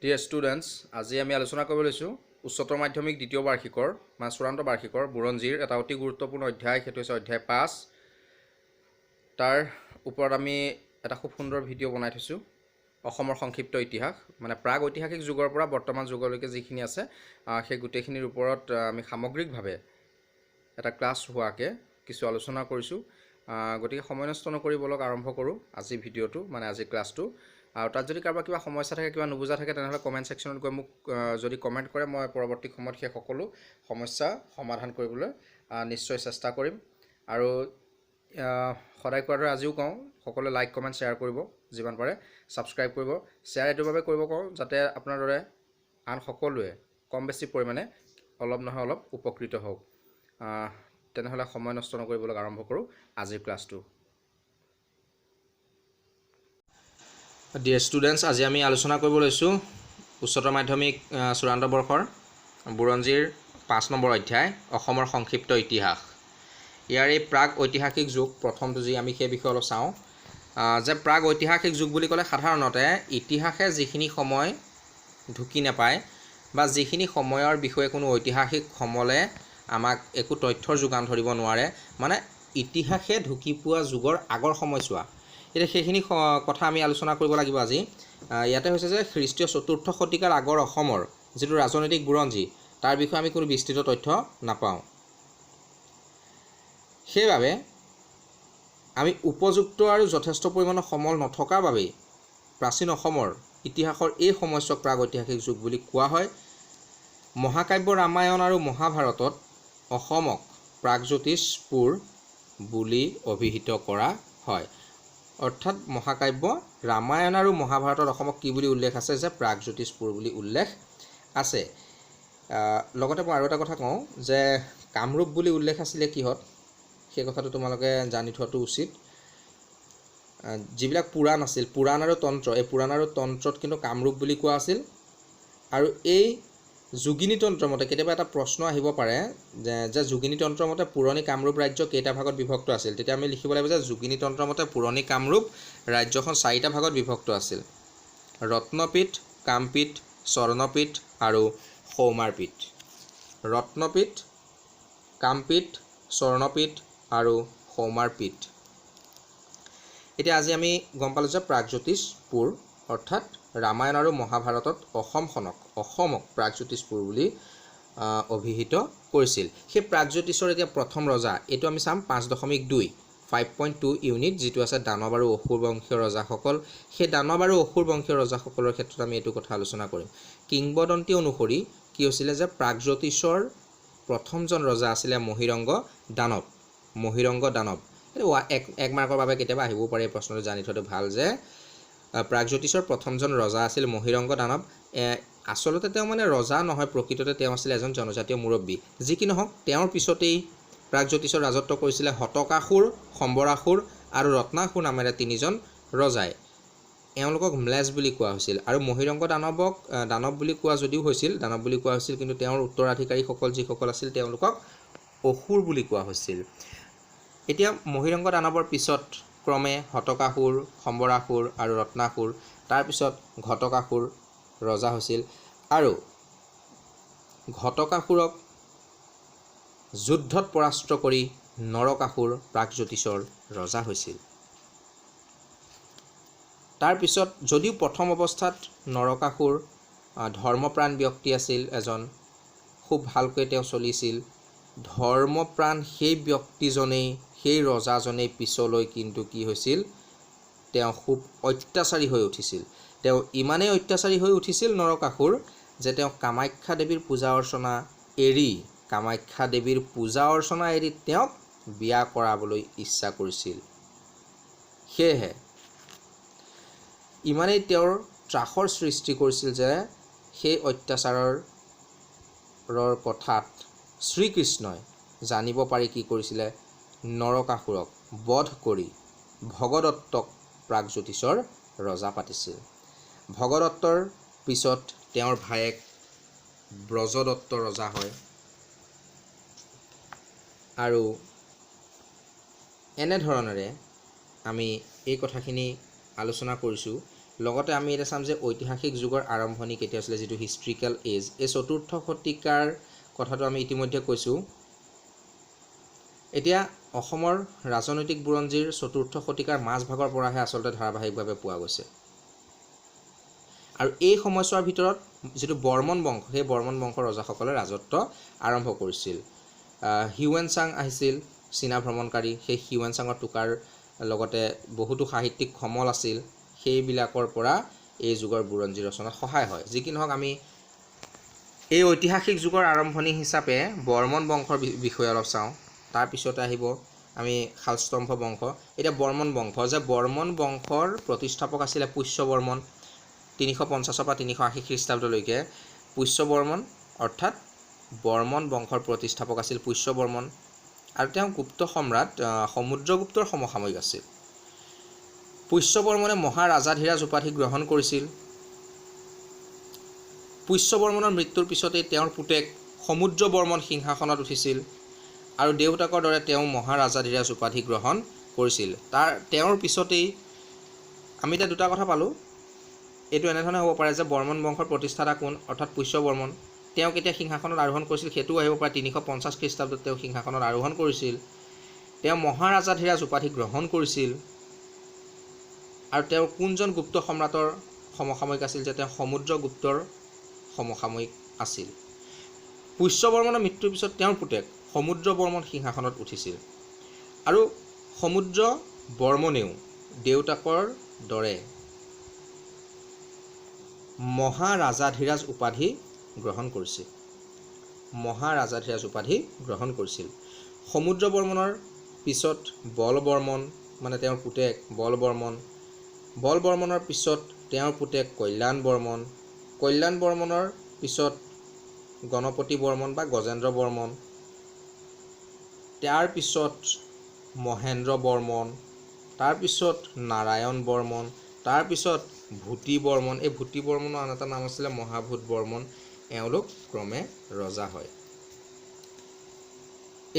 Dear students, আজি আমি আলোচনা কৰিব লৈছোঁ উচ্চতৰ মাধ্যমিক দ্বিতীয় বাৰ্ষিকৰ চূড়ান্ত বাৰ্ষিকৰ বুৰঞ্জীৰ এটা অতি গুৰুত্বপূৰ্ণ অধ্যায়, সেইটো হৈছে অধ্যায় 5। তাৰ ওপৰত আমি এটা খুব সুন্দৰ ভিডিঅ' বনাই থৈছোঁ। অসমৰ সংক্ষিপ্ত ইতিহাস, মানে প্ৰাগ ঐতিহাসিক যুগৰ পৰা বৰ্তমান যুগলৈকে যিখিনি আছে সেই গোটেইখিনিৰ ওপৰত আমি সামগ্ৰিকভাৱে এটা ক্লাছ হোৱাকৈ কিছু আলোচনা কৰিছোঁ। গতিকে সময় নষ্ট নকৰি বলক আৰম্ভ কৰোঁ আজি ভিডিঅ'টো, মানে আজি ক্লাছটো। আৰু তাত যদি কাৰোবাৰ কিবা সমস্যা থাকে, কিবা নুবুজা থাকে, তেনেহ'লে কমেণ্ট ছেকশ্যনত গৈ মোক যদি কমেণ্ট কৰে, মই পৰৱৰ্তী সময়ত সেই সকলো সমস্যা সমাধান কৰিবলৈ নিশ্চয় চেষ্টা কৰিম। আৰু সদায় কোৱাৰ দৰে আজিও কওঁ, সকলোৱে লাইক কমেণ্ট শ্বেয়াৰ কৰিব, যিমান পাৰে ছাবস্ক্ৰাইব কৰিব। শ্বেয়াৰ এইটোৰ বাবে কৰিব কওঁ যাতে আপোনাৰ দৰে আন সকলোৱে কম বেছি পৰিমাণে অলপ নহয় অলপ উপকৃত হওক। তেনেহ'লে সময় নষ্ট নকৰিবলৈ আৰম্ভ কৰোঁ আজিৰ ক্লাছটো। ডিয়াৰ ষ্টুডেণ্টছ, আজি আমি আলোচনা কৰিব লৈছোঁ উচ্চতৰ মাধ্যমিক চূড়ান্ত বৰ্ষৰ বুৰঞ্জীৰ 5 নম্বৰ অধ্যায়, অসমৰ সংক্ষিপ্ত ইতিহাস। ইয়াৰ এই প্ৰাগ ঐতিহাসিক যুগ প্ৰথমটো যি আমি সেই বিষয়ে অলপ চাওঁ। যে প্ৰাগ ঐতিহাসিক যুগ বুলি ক'লে সাধাৰণতে ইতিহাসে যিখিনি সময় ঢুকি নাপায় বা যিখিনি সময়ৰ বিষয়ে কোনো ঐতিহাসিক সমলে আমাক একো তথ্যৰ যোগান ধৰিব নোৱাৰে, মানে ইতিহাসে ঢুকি পোৱা যুগৰ আগৰ সময়ছোৱা। এতিয়া সেইখিনি কথা আমি আলোচনা কৰিব লাগিব আজি। ইয়াতে হৈছে যে খ্ৰীষ্টীয় 4ৰ্থ শতিকাৰ আগৰ অসমৰ যিটো ৰাজনৈতিক বুৰঞ্জী, তাৰ বিষয়ে আমি কোনো বিস্তৃত তথ্য নাপাওঁ। সেইবাবে আমি উপযুক্ত আৰু যথেষ্ট পৰিমাণৰ সমল নথকাৰ বাবেই প্ৰাচীন অসমৰ ইতিহাসৰ এই সময়ছোৱাক প্ৰাগ ঐতিহাসিক যুগ বুলি কোৱা হয়। মহাকাব্য ৰামায়ণ আৰু মহাভাৰতত অসমক প্ৰাগজ্যোতিষপুৰ বুলি অভিহিত কৰা হয়। অৰ্থাৎ মহাকাব্য ৰামায়ণ আৰু মহাভাৰতত অসমক কি বুলি উল্লেখ আছে, যে প্ৰাগজ্যোতিষপুৰ বুলি উল্লেখ আছে। লগতে মই আৰু এটা কথা কওঁ যে কামৰূপ বুলি উল্লেখ আছিলে কিহত, সেই কথাটো তোমালোকে জানি থোৱাটো উচিত। যিবিলাক পুৰাণ আছিল, পুৰাণ আৰু তন্ত্ৰ, এই পুৰাণ আৰু তন্ত্ৰত কিন্তু কামৰূপ বুলি কোৱা আছিল। আৰু এই যোগিনী তন্ত্ৰ মতে কেতিয়াবা এটা প্ৰশ্ন আহিব পাৰে যে যোগিনী তন্ত্ৰ মতে পুৰণি কামৰূপ ৰাজ্য কেইটা ভাগত বিভক্ত আছিল। তেতিয়া আমি লিখিব লাগিব যে যোগিনী তন্ত্ৰ মতে পুৰণি কামৰূপ ৰাজ্যখন 4টা ভাগত বিভক্ত আছিল: ৰত্নপীঠ, কামপীঠ, স্বৰ্ণপীঠ আৰু সৌমাৰপীঠ। ৰত্নপীঠ, কামপীঠ, স্বৰ্ণপীঠ আৰু সৌমাৰপীঠ। এতিয়া আজি আমি গম পালোঁ যে প্ৰাগজ্যোতিষপুৰ অৰ্থাৎ ৰামায়ণ আৰু মহাভাৰতত অসমক প্ৰাগজ্যোতিষপুৰ বুলি অভিহিত কৰিছিল। সেই প্ৰাগজ্যোতিষৰ এতিয়া প্ৰথম ৰজা, এইটো আমি চাম 5.2 5.2 ইউনিট, যিটো আছে দানৱ আৰু অসুৰ বংশীয় ৰজাসকল। সেই দানৱ আৰু অসুৰ বংশীয় ৰজাসকলৰ ক্ষেত্ৰত আমি এইটো কথা আলোচনা কৰিম। কিংবদন্তি অনুসৰি কি হৈছিলে যে প্ৰাগজ্যোতিষৰ প্ৰথমজন ৰজা আছিলে মহিৰংগ দানৱ। এক মাৰ্কৰ বাবে কেতিয়াবা আহিবও পাৰে এই প্ৰশ্নটো, জানি থোৱাটো ভাল যে প্ৰাগজ্যোতিষৰ প্ৰথমজন ৰজা আছিল মহিৰংগ দানৱ। আচলতে তেওঁ মানে ৰজা নহয়, প্ৰকৃততে তেওঁ আছিল এজন জনজাতীয় মুৰব্বী। যি কি নহওক, তেওঁৰ পিছতেই প্ৰাগজ্যোতিষৰ ৰাজত্ব কৰিছিলে হতকাসুৰ, সম্বৰাসুৰ আৰু ৰত্নাসুৰ নামেৰে 3জন ৰজাই। এওঁলোকক ম্লেজ বুলি কোৱা হৈছিল। আৰু মহিৰংগ দানৱক দানৱ বুলি কোৱা হৈছিল, কিন্তু তেওঁৰ উত্তৰাধিকাৰীসকল যিসকল আছিল তেওঁলোকক অসুৰ বুলি কোৱা হৈছিল। এতিয়া মহিৰংগ দানৱৰ পিছত ক্ৰমে হতকাসুৰ, সম্বৰাসুৰ আৰু ৰত্নাসুৰ, তাৰপিছত ঘটকাসুৰ ৰজা হৈছিল। আৰু ঘটকাসুৰক যুদ্ধত পৰাস্ত কৰি নৰকাসুৰ প্ৰাগজ্যোতিষৰ ৰজা হৈছিল। তাৰপিছত যদিও প্ৰথম অৱস্থাত নৰকাসুৰ ধৰ্মপ্ৰাণ ব্যক্তি আছিল, এজন খুব ভালকৈ তেওঁ চলিছিল, ধৰ্মপ্ৰাণ সেই ব্যক্তিজনেই, সেই ৰজাজনেই পিছলৈ কিন্তু কি হৈছিল, তেওঁ খুব অত্যাচাৰী হৈ উঠিছিল। তেওঁ ইমানেই অত্যাচাৰী হৈ উঠিছিল নৰকাসুৰ, যে তেওঁ কামাখ্যা দেৱীৰ পূজা অৰ্চনা এৰি তেওঁক বিয়া কৰাবলৈ ইচ্ছা কৰিছিল। সেয়েহে ইমানেই তেওঁৰ ত্ৰাসৰ সৃষ্টি কৰিছিল যে সেই অত্যাচাৰৰ কথাত শ্ৰীকৃষ্ণই জানিব পাৰি কি কৰিছিলে, নৰকাসুৰক বধ কৰি ভগদত্তক প্ৰাগজ্যোতিষৰ ৰজা পাতিছিল। ভগদত্তৰ পিছত তেওঁৰ ভায়েক ব্ৰজদত্ত ৰজা হয়। আৰু এনেধৰণেৰে আমি এই কথাখিনি আলোচনা কৰিছোঁ লগতে আমি এটা চাম যে ঐতিহাসিক যুগৰ আৰম্ভণি কেতিয়া হৈছিলে, যিটো হিষ্ট্ৰিকেল এজ। এই 4ৰ্থ শতিকাৰ কথাটো আমি ইতিমধ্যে কৈছোঁ। এতিয়া অসমৰ ৰাজনৈতিক বুৰঞ্জীৰ 4ৰ্থ শতিকাৰ মাজভাগৰ পৰাহে আচলতে ধাৰাবাহিকভাৱে পোৱা গৈছে। আৰু এই সময়ছোৱাৰ ভিতৰত যিটো বৰ্মন বংশ, সেই বৰ্মন বংশৰ ৰজাসকলে ৰাজত্ব আৰম্ভ কৰিছিল। হিউৱেন চাং আহিছিল, চীনা ভ্ৰমণকাৰী। সেই হিউৱেন চাঙৰ টোকাৰ লগতে বহুতো সাহিত্যিক সমল আছিল। সেইবিলাকৰ পৰা এই যুগৰ বুৰঞ্জী ৰচনাত সহায় হয়। যি কি নহওক, আমি এই ঐতিহাসিক যুগৰ আৰম্ভণি হিচাপে বৰ্মন বংশৰ বিষয়ে অলপ চাওঁ। তাৰপিছতে আহিব আমি শালস্তম্ভ বংশ। এতিয়া বৰ্মন বংশ, যে বৰ্মন বংশৰ প্ৰতিষ্ঠাপক আছিলে পুষ্য বৰ্মন, 350 পৰা 380 খ্ৰীষ্টাব্দলৈকে। পুষ্য বৰ্মন অৰ্থাৎ বৰ্মন বংশৰ প্ৰতিষ্ঠাপক আছিল পুষ্য বৰ্মন, আৰু তেওঁ গুপ্ত সম্ৰাট সমুদ্ৰগুপ্তৰ সমসাময়িক আছিল। পুষ্য বৰ্মনে মহাৰাজাধিৰাজ উপাধি গ্ৰহণ কৰিছিল। পুষ্য বৰ্মনৰ মৃত্যুৰ পিছতেই তেওঁৰ পুতেক সমুদ্ৰ বৰ্মন সিংহাসনত উঠিছিল, আৰু দেউতাকৰ দৰে তেওঁ মহাৰাজাধিৰাজ উপাধি গ্ৰহণ কৰিছিল। তেওঁৰ পিছতেই আমি এতিয়া দুটা কথা পালোঁ। এইটো এনেধৰণে হ'ব পাৰে যে বৰ্মন বংশৰ প্ৰতিষ্ঠাতা কোন, অৰ্থাৎ পুষ্য বৰ্মন, তেওঁ কেতিয়া সিংহাসনত আৰোহণ কৰিছিল সেইটোও আহিব পাৰে। 350 খ্ৰীষ্টাব্দত তেওঁ সিংহাসনত আৰোহণ কৰিছিল। তেওঁ মহাৰাজাধিৰাজ উপাধি গ্ৰহণ কৰিছিল, আৰু তেওঁ কোনজন গুপ্ত সম্ৰাটৰ সমসাময়িক আছিল, যে তেওঁ সমুদ্ৰগুপ্তৰ সমসাময়িক আছিল। পুষ্য বৰ্মনৰ মৃত্যুৰ পিছত তেওঁৰ পুতেক সমুদ্ৰ বৰ্মন সিংহাসনত উঠিছিল, আৰু সমুদ্ৰ বৰ্মনেও দেউতাকৰ দৰে মহাৰাজাধিৰাজ উপাধি গ্ৰহণ কৰিছিল। সমুদ্ৰ বৰ্মনৰ পিছত বল বৰ্মন, মানে তেওঁৰ পুতেক বল বৰ্মনৰ পিছত তেওঁৰ পুতেক কল্যাণ বৰ্মনৰ পিছত গণপতি বৰ্মন বা গজেন্দ্ৰ বৰ্মন, তাৰ পিছত মহেন্দ্ৰ বৰ্মন, তাৰপিছত নাৰায়ণ বৰ্মন, তাৰপিছত ভূতি বৰ্মন। এই ভূতি বৰ্মনৰ আন এটা নাম আছিলে মহাভূত বৰ্মন। এওঁলোক ক্ৰমে ৰজা হয়।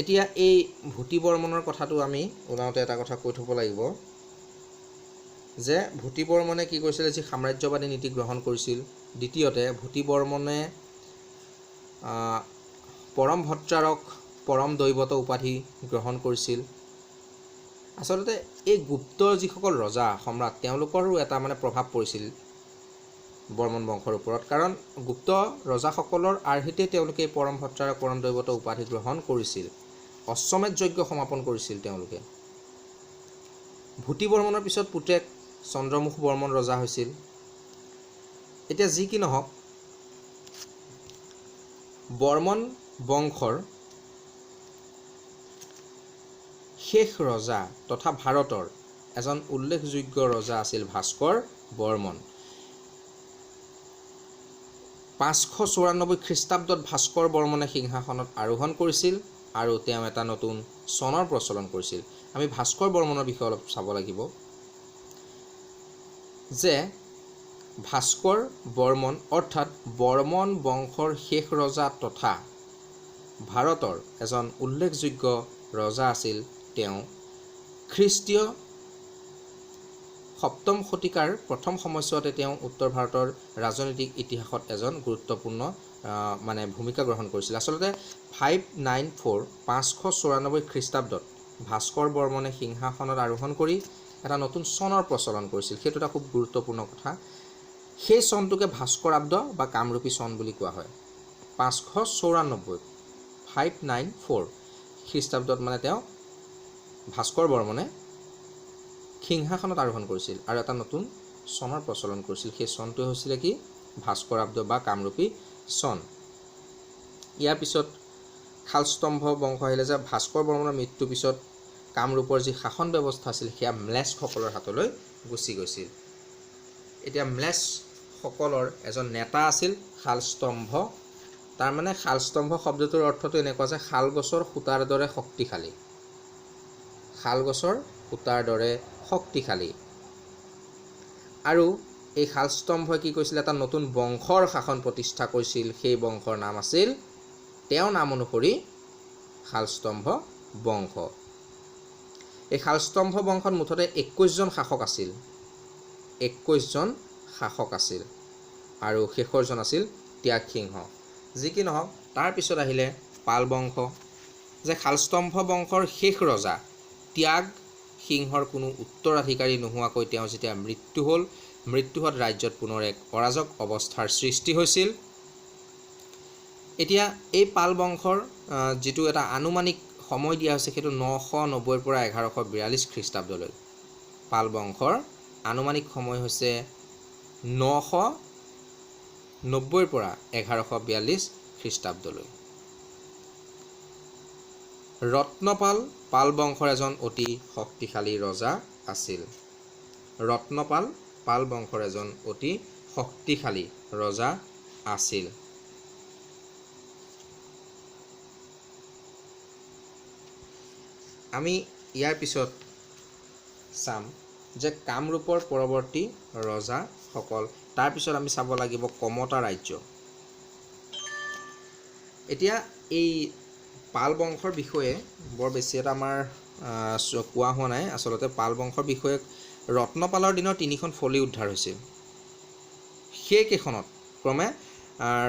এতিয়া এই ভূতি বৰ্মনৰ কথাটো আমি ওলাওঁতে এটা কথা কৈ থ'ব লাগিব, যে ভূতি বৰ্মনে কি কৰিছিলে, যি সাম্ৰাজ্যবাদী নীতি গ্ৰহণ কৰিছিল। দ্বিতীয়তে ভূতি বৰ্মনে পৰম ভট্টাৰক পৰম দৈৱত উপাধি গ্ৰহণ কৰিছিল। আচলতে এই গুপ্ত যিসকল ৰজা সম্ৰাট, তেওঁলোকৰো এটা প্ৰভাৱ পৰিছিল বৰ্মন বংশৰ ওপৰত, কাৰণ গুপ্ত ৰজাসকলৰ আৰ্হিতে তেওঁলোকে এই পৰম ভট্টাৰক পৰম দৈৱত উপাধি গ্ৰহণ কৰিছিল। অশ্বমেধ যজ্ঞ সমাপন কৰিছিল তেওঁলোকে। ভূতি বৰ্মনৰ পিছত পুতেক চন্দ্ৰমুখ বৰ্মন ৰজা হৈছিল। এতিয়া যি কি নহওক, বৰ্মন বংশৰ শেষ ৰজা তথা ভাৰতৰ এজন উল্লেখযোগ্য ৰজা আছিল ভাস্কৰ বৰ্মন। 594 খ্ৰীষ্টাব্দত ভাস্কৰ বৰ্মনে সিংহাসনত আৰোহণ কৰিছিল, আৰু তেওঁ এটা নতুন চনৰ প্ৰচলন কৰিছিল। আমি ভাস্কৰ বৰ্মনৰ বিষয়ে অলপ চাব লাগিব, যে ভাস্কৰ বৰ্মন অৰ্থাৎ বৰ্মন বংশৰ শেষ ৰজা তথা ভাৰতৰ এজন উল্লেখযোগ্য ৰজা আছিল। তেওঁ খ্ৰীষ্টীয় 7ম শতিকাৰ প্ৰথম সময়ছোৱাতে তেওঁ উত্তৰ ভাৰতৰ ৰাজনৈতিক ইতিহাসত এজন গুৰুত্বপূৰ্ণ ভূমিকা গ্ৰহণ কৰিছিল। আচলতে 594 খ্ৰীষ্টাব্দত ভাস্কৰ বৰ্মনে সিংহাসনত আৰোহণ কৰি এটা নতুন চনৰ প্ৰচলন কৰিছিল। সেইটো এটা খুব গুৰুত্বপূৰ্ণ কথা। সেই চনটোকে ভাস্কৰাব্দ বা কামৰূপী চন বুলি কোৱা হয়। 594 খ্ৰীষ্টাব্দত তেওঁ ভাস্কৰ বৰ্মনে সিংহাসনত আৰোহণ কৰিছিল আৰু এটা নতুন চনৰ প্ৰচলন কৰিছিল। সেই চনটোৱে হৈছিলে কি, ভাস্কৰাব্দ বা কামৰূপী চন। ইয়াৰ পিছত শালস্তম্ভ বংশ আহিলে, যে ভাস্কৰ বৰ্মনৰ মৃত্যুৰ পিছত কামৰূপৰ যি শাসন ব্যৱস্থা আছিল সেয়া ম্লেচ্ছসকলৰ হাতলৈ গুচি গৈছিল। এতিয়া ম্লেচ্ছসকলৰ এজন নেতা আছিল শালস্তম্ভ। তাৰমানে শালস্তম্ভ শব্দটোৰ অৰ্থটো এনেকুৱা যে শাল গছৰ সূতাৰ দৰে শক্তিশালী। আৰু এই শালস্তম্ভই কি কৰিছিল, এটা নতুন বংশৰ শাসন প্ৰতিষ্ঠা কৰিছিল। সেই বংশৰ নাম আছিল, তেওঁৰ নাম অনুসৰি, শালস্তম্ভ বংশ। এই শালস্তম্ভ বংশত মুঠতে 21জন শাসক আছিল। 21জন শাসক আছিল আৰু শেষৰজন আছিল ত্যাগ সিংহ। যি কি নহওক, তাৰপিছত আহিলে পাল বংশ, যে শালস্তম্ভ বংশৰ শেষ ৰজা ত্যাগ সিংহৰ কোনো উত্তৰাধিকাৰী নোহোৱাকৈ তেওঁ যেতিয়া মৃত্যু হ'ল, মৃত্যু হোৱাত ৰাজ্যত পুনৰ এক অৰাজক অৱস্থাৰ সৃষ্টি হৈছিল। এতিয়া এই পাল বংশৰ যিটো এটা আনুমানিক সময় দিয়া হৈছে সেইটো 990 পৰা 1142 খ্ৰীষ্টাব্দলৈ। পাল বংশৰ আনুমানিক সময় হৈছে 990 পৰা 1142 খ্ৰীষ্টাব্দলৈ। ৰত্নপাল পাল বংশৰ এজন অতি শক্তিশালী ৰজা আছিল। ৰত্নপাল পাল বংশৰ এজন অতি শক্তিশালী ৰজা আছিল। আমি ইয়াৰ পিছত চাম যে কামৰূপৰ পৰৱৰ্তী ৰজাসকল। তাৰপিছত আমি চাব লাগিব কমতা ৰাজ্য। এতিয়া এই পাল বংশৰ বিষয়ে বৰ বেছি এটা আমাৰ কোৱা হোৱা নাই। আচলতে পাল বংশৰ বিষয়ে ৰত্নপালৰ দিনৰ 3খন ফলি উদ্ধাৰ হৈছিল। সেইকেইখনত ক্ৰমে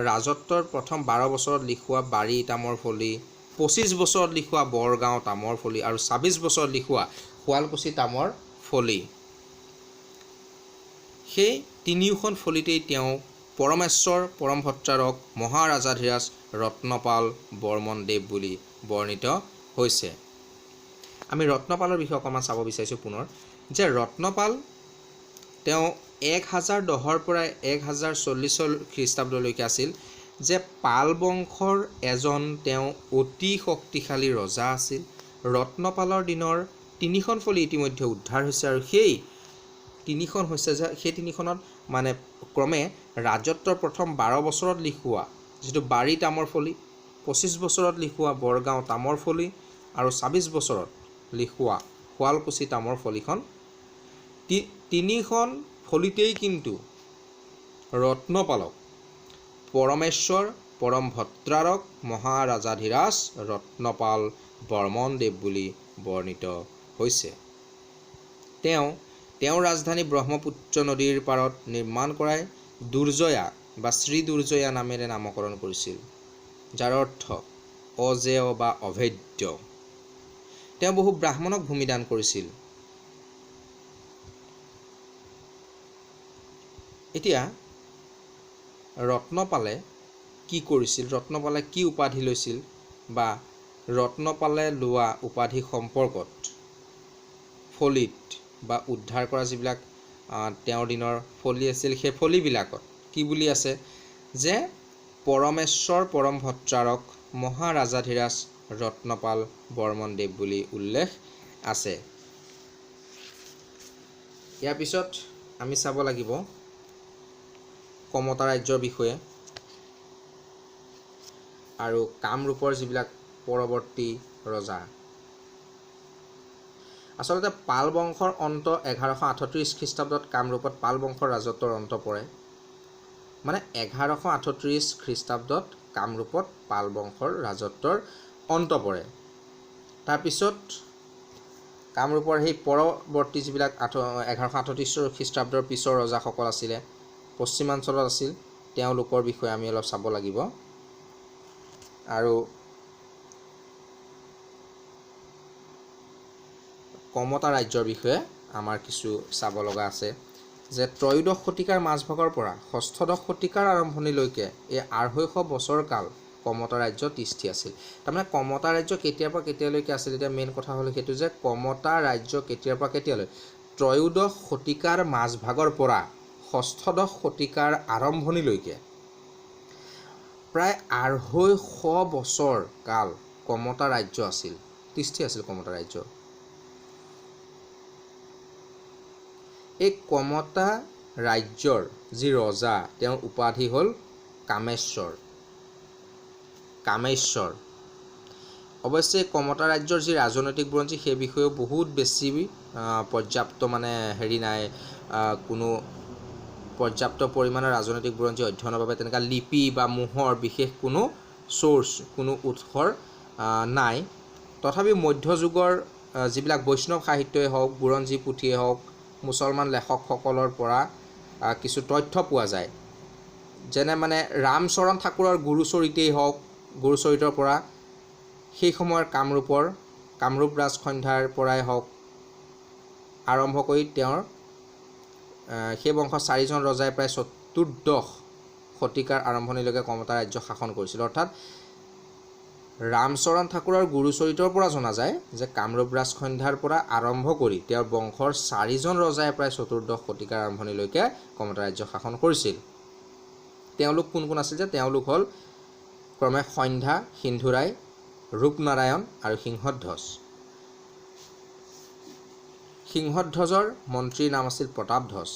ৰাজত্বৰ প্ৰথম 12 বছৰত লিখোৱা বাৰী তামৰ ফলি, 25 বছৰত লিখোৱা বৰগাঁও তামৰ ফলি আৰু 26 বছৰত লিখোৱা শুৱালকুছি তামৰ ফলি। সেই 3খন ফলিতেই তেওঁ পৰমেশ্বৰ পৰমভট্টাৰক মহাৰাজাধিৰাজ ৰত্নপাল বৰ্মন দেৱ বুলি বৰ্ণিত হৈছে। আমি ৰত্নপালৰ বিষয়ে অকণমান চাব বিচাৰিছোঁ পুনৰ, যে ৰত্নপাল তেওঁ 1010 পৰা 1040 খ্ৰীষ্টাব্দলৈকে আছিল। যে পাল বংশৰ এজন তেওঁ অতি শক্তিশালী ৰজা আছিল। ৰত্নপালৰ দিনৰ 3খন ফলি ইতিমধ্যে উদ্ধাৰ হৈছে আৰু সেই 3খন হৈছে যে সেই 3খনত মানে ক্ৰমে ৰাজত্বৰ প্ৰথম 12 বছৰত লিখোৱা যিটো বাৰী তামৰ ফলি, 25 বছৰত লিখোৱা বৰগাঁও তামৰ ফলি আৰু 26 বছৰত লিখোৱা শুৱালকুছি তামৰ ফলিখন, 3খন ফলিতেই কিন্তু ৰত্নপালক পৰমেশ্বৰ পৰমভট্টাৰক মহাৰাজাধিৰাজ ৰত্নপাল বৰ্মন দেৱ বুলি বৰ্ণিত হৈছে। তেওঁ ৰাজধানী ব্ৰহ্মপুত্ৰ নদীৰ পাৰত নিৰ্মাণ কৰাই দুৰ্জয়া বা শ্ৰী দুৰ্জয়া নামেৰে নামকৰণ কৰিছিল, যাৰ অৰ্থ অজেয় বা অভেদ্য। তেওঁ বহু ব্ৰাহ্মণক ভূমিদান কৰিছিল। এতিয়া ৰত্নপালে কি কৰিছিল, ৰত্নপালে কি উপাধি লৈছিল বা ৰত্নপালে লোৱা উপাধি সম্পৰ্কত ফলিত বা উদ্ধাৰ কৰা যিবিলাক তেওঁৰ দিনৰ ফলি আছিল, সেই ফলিবিলাকত কি বুলি আছে, যে পৰমেশ্বৰ পৰমভট্টাৰক মহাৰাজাধিৰাজ ৰত্নপাল বৰ্মন দেৱ বুলি উল্লেখ আছে। ইয়াৰ পিছত আমি চাব লাগিব কমতা ৰাজ্যৰ বিষয়ে আৰু কামৰূপৰ যিবিলাক পৰৱৰ্তী ৰজা। আচলতে পাল বংশৰ অন্ত 1138 খ্ৰীষ্টাব্দত কামৰূপত পাল বংশৰ ৰাজত্বৰ অন্ত পৰে। মানে 1138 খ্ৰীষ্টাব্দত কামৰূপত পাল বংশৰ ৰাজত্বৰ অন্ত পৰে। তাৰপিছত কামৰূপৰ সেই পৰৱৰ্তী যিবিলাক 1138 খ্ৰীষ্টাব্দৰ পিছৰ ৰজাসকল আছিলে, পশ্চিমাঞ্চলত আছিল, তেওঁলোকৰ বিষয়ে আমি অলপ চাব লাগিব। আৰু কমতা ৰাজ্যৰ বিষয়ে আমাৰ কিছু চাব লগা আছে, যে ত্ৰয়োদশ শতিকাৰ মাজভাগৰ পৰা ষষ্ঠদশ শতিকাৰ আৰম্ভণিলৈকে এই 250 বছৰ কাল কমতা ৰাজ্য তিষ্ঠি আছিল। তাৰমানে কমতা ৰাজ্য কেতিয়াৰ পৰা কেতিয়ালৈকে আছিল, এতিয়া মেইন কথা হ'ল সেইটো যে কমতা ৰাজ্য কেতিয়াৰ পৰা কেতিয়ালৈ, ত্ৰয়োদশ শতিকাৰ মাজভাগৰ পৰা ষষ্ঠদশ শতিকাৰ আৰম্ভণিলৈকে প্ৰায় 250 বছৰ কাল কমতা ৰাজ্য আছিল, তিষ্ঠি আছিল কমতা ৰাজ্য। এই কমতা ৰাজ্যৰ যি ৰজা, তেওঁৰ উপাধি হ'ল কামেশ্বৰ। অৱশ্যে কমতা ৰাজ্যৰ যি ৰাজনৈতিক বুৰঞ্জী সেই বিষয়েও বহুত বেছি পৰ্যাপ্ত মানে নাই, কোনো পৰ্যাপ্ত পৰিমাণৰ ৰাজনৈতিক বুৰঞ্জী অধ্যয়নৰ বাবে তেনেকুৱা লিপি বা মোহৰ বিশেষ কোনো চ'ৰ্চ, কোনো উৎসৰ নাই। তথাপিও মধ্যযুগৰ যিবিলাক বৈষ্ণৱ সাহিত্যই হওক, বুৰঞ্জী পুথিয়েই হওক, মুছলমান লেখকসকলৰ পৰা কিছু তথ্য পোৱা যায় যেনে মানে ৰামচৰণ ঠাকুৰৰ গুৰুচৰিতেই হওক গুৰুচৰিতৰ পৰা সেই সময়ৰ কামৰূপ ৰাজসন্ধ্যাৰ পৰাই হওক আৰম্ভ কৰি তেওঁৰ সেই বংশৰ 4জন ৰজাই প্ৰায় 14 শতিকাৰ আৰম্ভণিলৈকে কমতা ৰাজ্য শাসন কৰিছিল অৰ্থাৎ ৰামচৰণ ঠাকুৰৰ গুৰুচৰিতৰ পৰা জনা যায় যে কামৰূপ ৰাজসন্ধ্যাৰ পৰা আৰম্ভ কৰি তেওঁৰ বংশৰ 4জন ৰজাই প্ৰায় 14 শতিকাৰ আৰম্ভণিলৈকে কমতা ৰাজ্য শাসন কৰিছিল তেওঁলোক কোন কোন আছিল যে তেওঁলোক হ'ল ক্ৰমে সন্ধ্যা সিন্ধুৰায় ৰূপনাৰায়ণ আৰু সিংহধ্বজৰ মন্ত্ৰীৰ নাম আছিল প্ৰতাপধ্বজ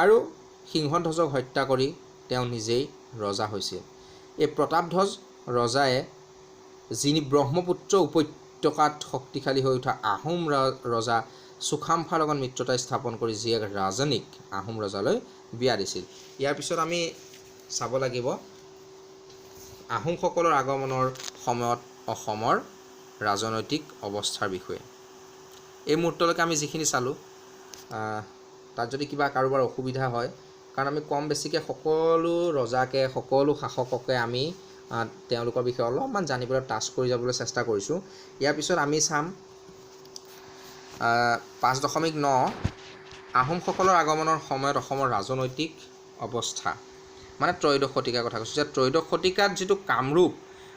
আৰু সিংহধ্বজক হত্যা কৰি তেওঁ নিজেই ৰজা হৈছিল এই প্ৰতাপধ্বজ ৰজায়ে যিনি ব্ৰহ্মপুত্ৰ উপত্যকাত শক্তিশালী হৈ উঠা আহোম ৰজা সুখাম্ফাৰ লগত মিত্ৰতা স্থাপন কৰি জীয়েক ৰাজনীক আহোম ৰজালৈ বিয়া দিছিল ইয়াৰ পিছত আমি চাব লাগিব আহোমসকলৰ আগমনৰ সময়ত অসমৰ ৰাজনৈতিক অৱস্থাৰ বিষয়ে এই মুহূৰ্তলৈকে আমি যিখিনি চালোঁ তাত যদি কিবা কাৰোবাৰ অসুবিধা হয় কাৰণ আমি কম বেছিকৈ সকলো ৰজাকে সকলো শাসককে আমি তেওঁলোকৰ বিষয়ে অলপমান জানিবলৈ টাচ কৰি যাবলৈ চেষ্টা কৰিছোঁ ইয়াৰ পিছত আমি চাম 5.9 আহোমসকলৰ আগমনৰ সময়ত অসমৰ ৰাজনৈতিক অৱস্থা মানে ত্ৰয়োদশ শতিকাৰ কথা কৈছোঁ যে ত্ৰয়োদশ শতিকাত যিটো কামৰূপ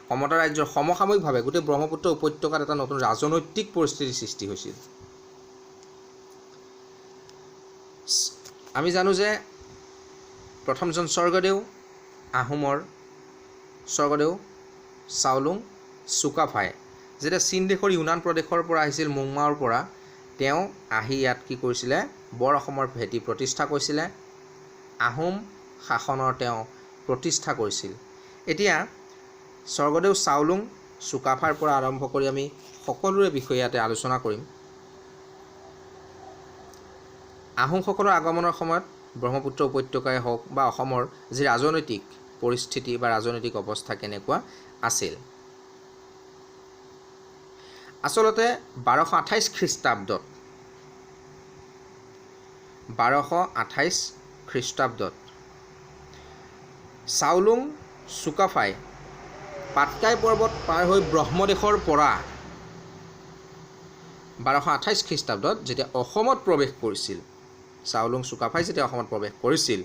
কমতা ৰাজ্যৰ সমসাময়িকভাৱে গোটেই ব্ৰহ্মপুত্ৰ উপত্যকাত এটা নতুন ৰাজনৈতিক পৰিস্থিতিৰ সৃষ্টি হৈছিল আমি জানো যে প্ৰথমজন স্বৰ্গদেউ আহোমৰ স্বৰ্গদেউ চাওলুং চুকাফাই যেতিয়া চীন দেশৰ ইউনান প্ৰদেশৰ পৰা আহিছিল মুংমাওৰ পৰা তেওঁ আহি ইয়াত কি কৰিছিলে বৰ অসমৰ ভেটি প্ৰতিষ্ঠা কৰিছিলে আহোম শাসনৰ তেওঁ প্ৰতিষ্ঠা কৰিছিল এতিয়া স্বৰ্গদেউ চাওলুং চুকাফাৰ পৰা আৰম্ভ কৰি আমি সকলোৰে বিষয়ে ইয়াতে আলোচনা কৰিম আহোমসকলৰ আগমনৰ সময়ত ব্ৰহ্মপুত্ৰ উপত্যকাই হওক বা অসমৰ যি ৰাজনৈতিক পৰিস্থিতি বা ৰাজনৈতিক অৱস্থা কেনেকুৱা আছিল আচলতে 1228 খ্ৰীষ্টাব্দত চাওলুং চুকাফাই পাটকাই পৰ্বত পাৰ হৈ ব্ৰহ্মদেশৰ পৰা 1228 খ্ৰীষ্টাব্দত যেতিয়া অসমত প্ৰৱেশ কৰিছিল চাওলুং চুকাফাই যেতিয়া অসমত প্ৰৱেশ কৰিছিল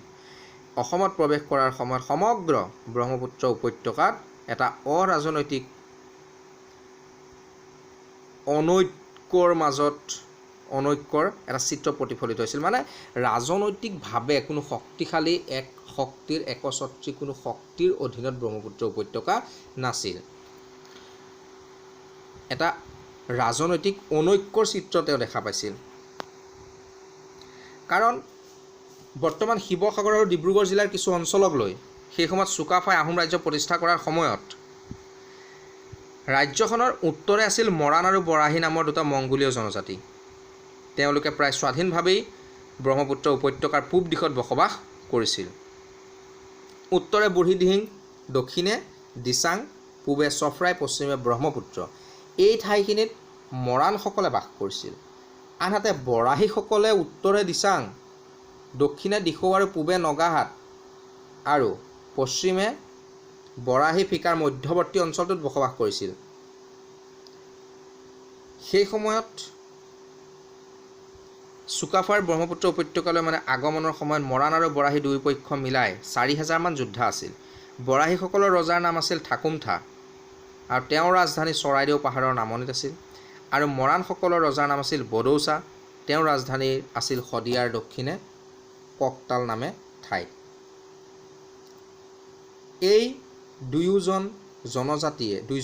অসমত প্ৰৱেশ কৰাৰ সময়ত সমগ্ৰ ব্ৰহ্মপুত্ৰ উপত্যকাত এটা অৰাজনৈতিক অনৈক্যৰ এটা চিত্ৰ প্ৰতিফলিত হৈছিল মানে ৰাজনৈতিকভাৱে কোনো শক্তিশালী এক শক্তিৰ একছত্ৰী কোনো শক্তিৰ অধীনত ব্ৰহ্মপুত্ৰ উপত্যকা নাছিল এটা ৰাজনৈতিক অনৈক্যৰ চিত্ৰ তেওঁ দেখা পাইছিল কাৰণ বৰ্তমান শিৱসাগৰ আৰু ডিব্ৰুগড় জিলাৰ কিছু অঞ্চলক লৈ সেই সময়ত চুকাফাই আহোম ৰাজ্য প্ৰতিষ্ঠা কৰাৰ সময়ত ৰাজ্যখনৰ উত্তৰে আছিল মৰাণ আৰু বৰাহী নামৰ দুটা মংগোলীয় জনজাতি তেওঁলোকে প্ৰায় স্বাধীনভাৱেই ব্ৰহ্মপুত্ৰ উপত্যকাৰ পূব দিশত বসবাস কৰিছিল উত্তৰে বুঢ়ীদিহিং দক্ষিণে দিচাং পূবে চফৰাই পশ্চিমে ব্ৰহ্মপুত্ৰ এই ঠাইখিনিত মৰাণসকলে বাস কৰিছিল আনহাতে বৰাহীসকলে উত্তৰে দিচাং দক্ষিণে দিখৌ আৰু পূবে নগাহাট আৰু পশ্চিমে বৰাহী ফিকাৰ মধ্যৱৰ্তী অঞ্চলটোত বসবাস কৰিছিল সেই সময়ত চুকাফাৰ ব্ৰহ্মপুত্ৰ উপত্যকালৈ মানে আগমনৰ সময়ত মৰাণ আৰু বৰাহী দুই পক্ষ মিলাই 4000 মান যোদ্ধা আছিল বৰাহীসকলৰ ৰজাৰ নাম আছিল ঠাকুমথা আৰু তেওঁৰ ৰাজধানী চৰাইদেউ পাহাৰৰ নামনিত আছিল আৰু মৰাণসকলৰ ৰজাৰ নাম আছিল বডৌচা তেওঁৰ ৰাজধানী আছিল শদিয়াৰ দক্ষিণে ককতাল নামে ঠাইত এই দুই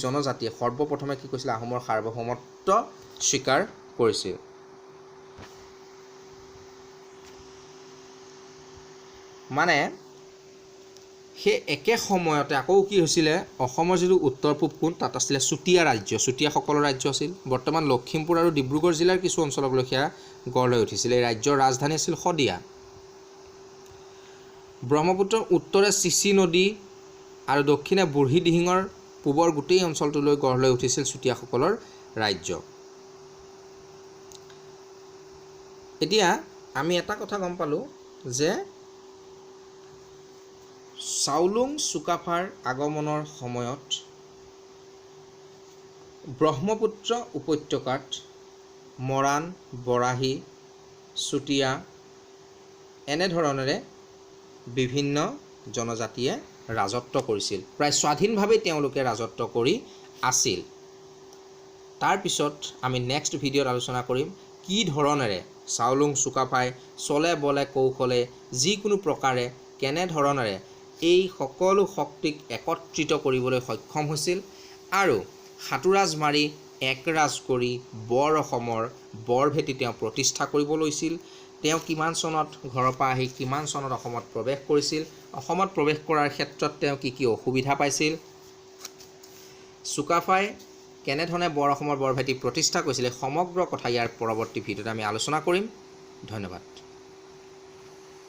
জনজাতিয়ে সৰ্বপ্ৰথমে কি কৈছিল আহোমৰ সাৰ্বভৌমত্ব স্বীকাৰ কৰিছিল মানে সেই একে সময়তে আকৌ কি হৈছিলে অসমৰ যিটো উত্তৰ পূব কোণ তাত আছিলে চুতীয়া ৰাজ্য চুতীয়াসকলৰ ৰাজ্য আছিল বৰ্তমান লখিমপুৰ আৰু ডিব্ৰুগড় জিলাৰ কিছু অঞ্চলক লৈ সেয়া গঢ় লৈ উঠিছিল এই ৰাজ্যৰ ৰাজধানী আছিল শদিয়া ব্ৰহ্মপুত্ৰৰ উত্তৰে চিচি নদী আৰু দক্ষিণে বুঢ়ীদিহিঙৰ পূবৰ গোটেই অঞ্চলটোলৈ গঢ় লৈ উঠিছিল চুতীয়াসকলৰ ৰাজ্য এতিয়া আমি এটা কথা গম পালোঁ যে চাওলুং চুকাফাৰ আগমনৰ সময়ত ব্ৰহ্মপুত্ৰ উপত্যকাত মৰাণ, বৰাহী, চুতীয়া এনেধৰণেৰে বিভিন্ন জনজাতিয়ে ৰাজত্ব কৰিছিল। প্ৰায় স্বাধীনভাৱে তেওঁলোকে ৰাজত্ব কৰি আছিল। তাৰপিছত আমি নেক্সট ভিডিঅ'ত আলোচনা কৰিম কি ধৰণেৰে চাওলুং চুকাফাই চলে বলে কৌশলে যিকোনো প্ৰকাৰে কেনেধৰণেৰে এই সকলো শক্তিক একত্ৰিত কৰিবলৈ সক্ষম হৈছিল আৰু সাতোৰাজ মাৰি একৰাজ কৰি বৰ অসমৰ বৰভেটি তেওঁ প্ৰতিষ্ঠা কৰিব লৈছিল। তেওঁ কিমান চনত ঘৰৰ পৰা আহি কিমান চনত অসমত প্ৰৱেশ কৰিছিল, অসমত প্ৰৱেশ কৰাৰ ক্ষেত্ৰত তেওঁ কি কি অসুবিধা পাইছিল, চুকাফাই কেনেধৰণে বৰ অসমৰ বৰভেটি প্ৰতিষ্ঠা কৰিছিলে, সমগ্ৰ কথা ইয়াৰ পৰৱৰ্তী ভিডিঅ'ত আমি আলোচনা কৰিম। ধন্যবাদ।